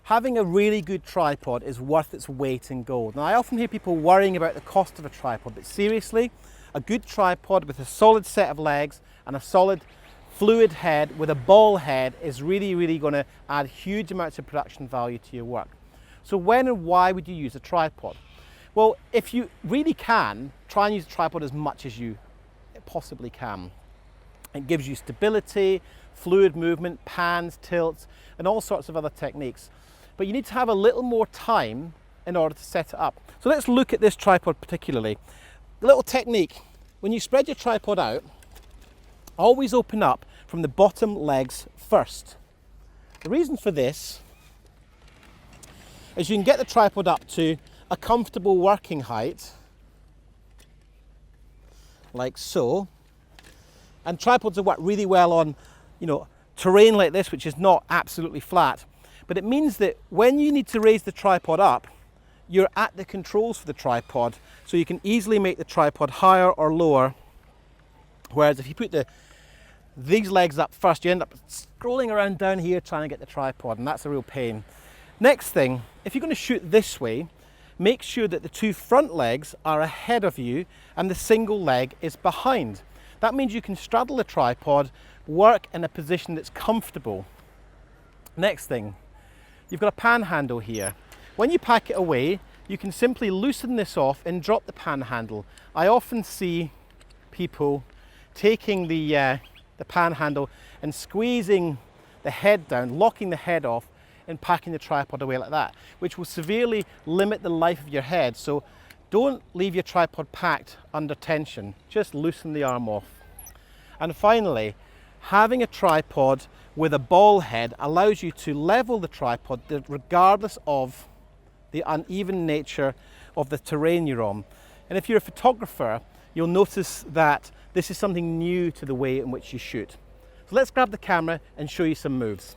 having a really good tripod is worth its weight in gold. Now, I often hear people worrying about the cost of a tripod, but seriously, a good tripod with a solid set of legs and a solid fluid head with a ball head is really going to add huge amounts of production value to your work. So when and why would you use a tripod? Well, if you really can, try and use a tripod as much as you possibly can. It gives you stability, fluid movement, pans, tilts, and all sorts of other techniques. But you need to have a little more time in order to set it up. So let's look at this tripod particularly. A little technique, when you spread your tripod out, always open up from the bottom legs first. The reason for this is you can get the tripod up to a comfortable working height, like so. And tripods will work really well on, terrain like this, which is not absolutely flat. But it means that when you need to raise the tripod up, you're at the controls for the tripod, so you can easily make the tripod higher or lower. Whereas if you put these legs up first, you end up scrolling around down here trying to get the tripod, and that's a real pain. Next thing, if you're going to shoot this way, make sure that the two front legs are ahead of you and the single leg is behind. That means you can straddle the tripod, work in a position that's comfortable. Next thing, you've got a pan handle here. When you pack it away, you can simply loosen this off and drop the pan handle. I often see people taking the pan handle and squeezing the head down, locking the head off, and packing the tripod away like that, which will severely limit the life of your head. So don't leave your tripod packed under tension, just loosen the arm off. And finally, having a tripod with a ball head allows you to level the tripod regardless of the uneven nature of the terrain you're on. And if you're a photographer, you'll notice that this is something new to the way in which you shoot. So let's grab the camera and show you some moves.